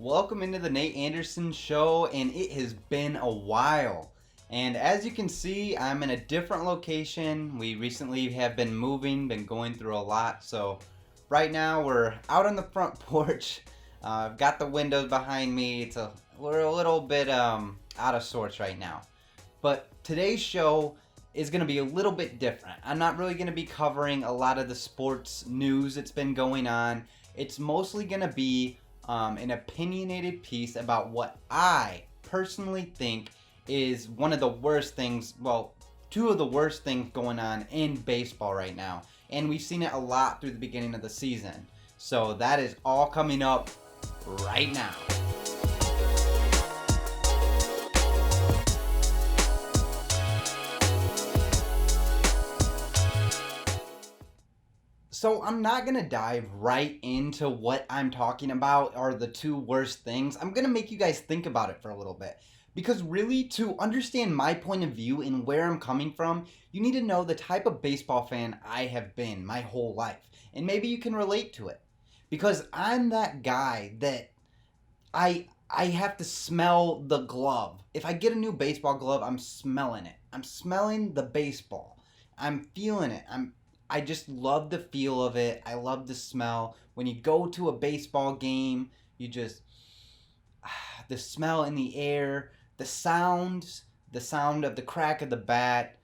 Welcome into the Nate Anderson Show, and it has been a while. And as you can see, I'm in a different location. We recently have been moving, been going through a lot. So right now we're out on the front porch. I've got the windows behind me. We're a little bit out of sorts right now. But today's show is going to be a little bit different. I'm not really going to be covering a lot of the sports news that's been going on. It's mostly going to be an opinionated piece about what I personally think is one of the worst things, well, two of the worst things going on in baseball right now. And we've seen it a lot through the beginning of the season. So that is all coming up right now. So I'm not going to dive right into what I'm talking about are the two worst things. I'm going to make you guys think about it for a little bit. Because really, to understand my point of view and where I'm coming from, you need to know the type of baseball fan I have been my whole life. And maybe you can relate to it. Because I'm that guy that I have to smell the glove. If I get a new baseball glove, I'm smelling it. I'm smelling the baseball. I'm feeling it. I just love the feel of it. I love the smell. When you go to a baseball game, you just the smell in the air, the sound of the crack of the bat,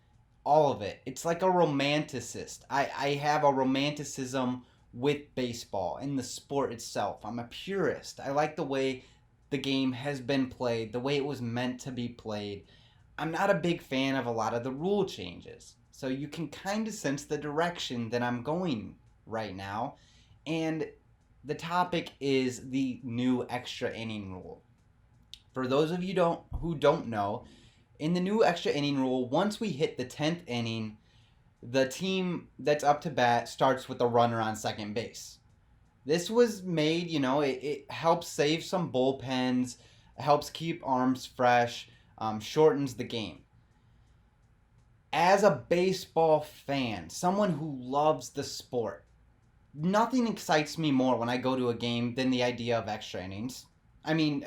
all of it. It's like a romanticist. I have a romanticism with baseball and the sport itself. I'm a purist. I like the way the game has been played, the way it was meant to be played. I'm not a big fan of a lot of the rule changes. So you can kind of sense the direction that I'm going right now. And the topic is the new extra inning rule. For those of you who don't know, in the new extra inning rule, once we hit the 10th inning, the team that's up to bat starts with a runner on second base. This was made, it helps save some bullpens, helps keep arms fresh, shortens the game. As a baseball fan, someone who loves the sport, nothing excites me more when I go to a game than the idea of extra innings. I mean,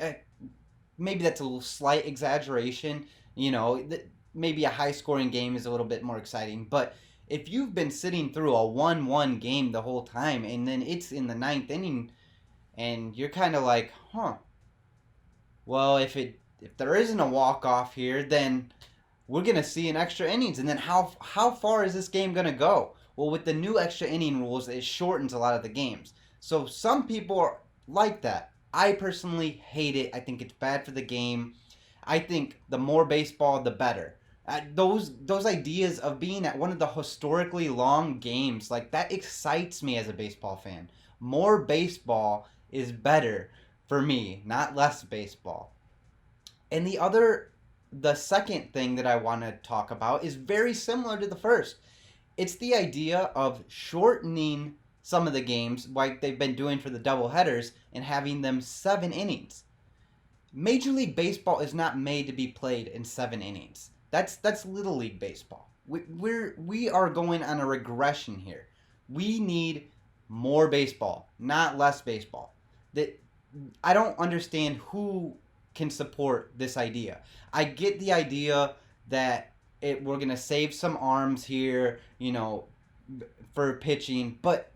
maybe that's a little slight exaggeration. Maybe a high-scoring game is a little bit more exciting. But if you've been sitting through a 1-1 game the whole time, and then it's in the 9th inning, and you're kind of like, well, if there isn't a walk-off here, then we're going to see an extra innings. And then how far is this game going to go? Well, with the new extra inning rules, it shortens a lot of the games. So some people are like that. I personally hate it. I think it's bad for the game. I think the more baseball, the better. Those ideas of being at one of the historically long games, like that excites me as a baseball fan. More baseball is better for me, not less baseball. And the second thing that I want to talk about is very similar to the first. It's the idea of shortening some of the games like they've been doing for the doubleheaders and having them 7 innings. Major League Baseball is not made to be played in 7 innings. That's Little League Baseball. We are going on a regression here. We need more baseball, not less baseball. I don't understand who can support this idea. I get the idea that we're going to save some arms here, for pitching, but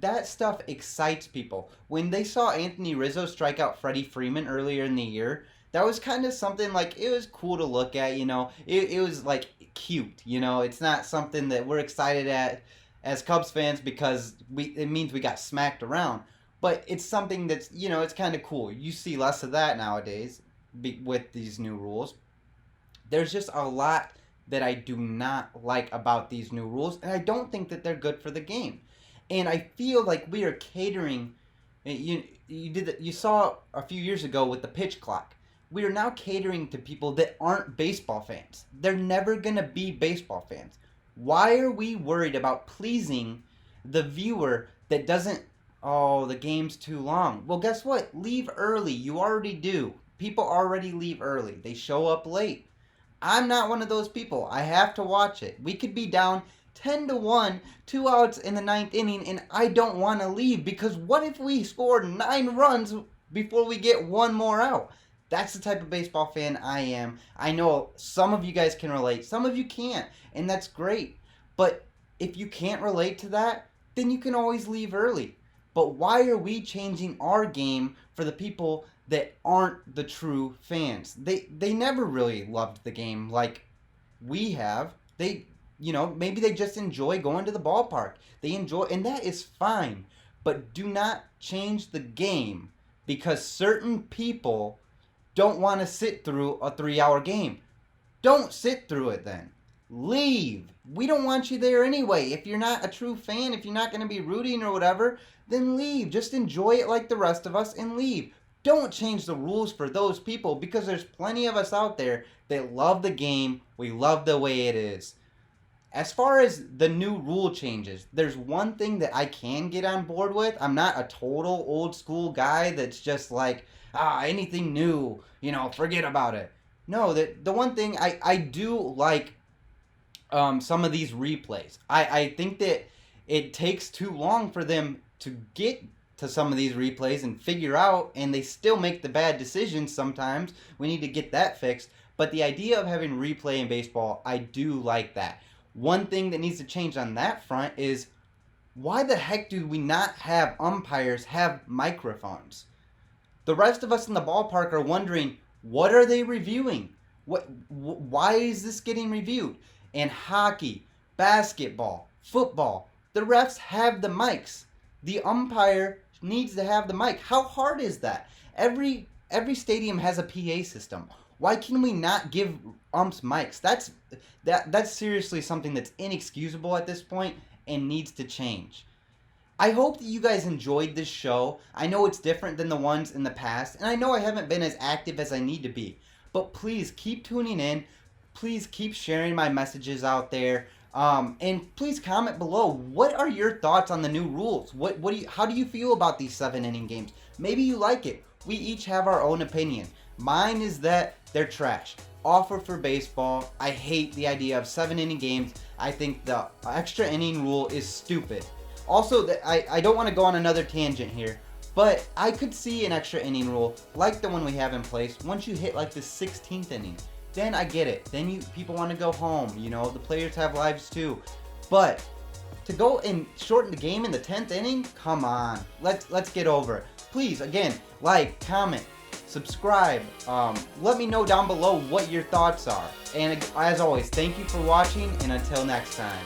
that stuff excites people. When they saw Anthony Rizzo strike out Freddie Freeman earlier in the year, that was kind of something like, it was cool to look at, it was like cute, it's not something that we're excited at as Cubs fans because it means we got smacked around. But it's something that's, it's kind of cool. You see less of that nowadays with these new rules. There's just a lot that I do not like about these new rules, and I don't think that they're good for the game. And I feel like we are catering. You saw a few years ago with the pitch clock. We are now catering to people that aren't baseball fans. They're never going to be baseball fans. Why are we worried about pleasing the viewer that doesn't, the game's too long? Well, guess what? Leave early. You already do. People already leave early. They show up late. I'm not one of those people. I have to watch it. We could be down 10-1, 2 outs in the 9th inning, and I don't want to leave because what if we scored 9 runs before we get one more out. That's the type of baseball fan I am. I know some of you guys can relate, some of you can't, and that's great. But if you can't relate to that, then you can always leave early. But why are we changing our game for the people that aren't the true fans? They never really loved the game like we have. Maybe they just enjoy going to the ballpark. They enjoy, and that is fine. But do not change the game because certain people don't want to sit through a 3 hour game. Don't sit through it then. Leave. We don't want you there anyway. If you're not a true fan, if you're not going to be rooting or whatever, then leave. Just enjoy it like the rest of us and leave. Don't change the rules for those people because there's plenty of us out there that love the game. We love the way it is. As far as the new rule changes, there's one thing that I can get on board with. I'm not a total old school guy that's just like, anything new, forget about it. No, the one thing I do like some of these replays. I think that it takes too long for them to get to some of these replays and figure out, and they still make the bad decisions sometimes. We need to get that fixed. But the idea of having replay in baseball, I do like that. One thing that needs to change on that front is why the heck do we not have umpires have microphones? The rest of us in the ballpark are wondering, what are they reviewing? Why is this getting reviewed? In hockey, basketball, football, the refs have the mics. The umpire needs to have the mic. How hard is that? Every stadium has a PA system. Why can we not give umps mics? That's seriously something that's inexcusable at this point and needs to change. I hope that you guys enjoyed this show. I know it's different than the ones in the past, and I know I haven't been as active as I need to be. But please keep tuning in. Please keep sharing my messages out there. And please comment below. What are your thoughts on the new rules? How do you feel about these 7-inning games? Maybe you like it. We each have our own opinion. Mine is that they're trash. Awful for baseball. I hate the idea of 7-inning games. I think the extra inning rule is stupid. Also, I don't want to go on another tangent here, but I could see an extra inning rule like the one we have in place once you hit like the 16th inning. Then I get it. Then people want to go home. The players have lives too. But to go and shorten the game in the 10th inning, come on. Let's get over it. Please, again, like, comment, subscribe. Let me know down below what your thoughts are. And as always, thank you for watching, and until next time.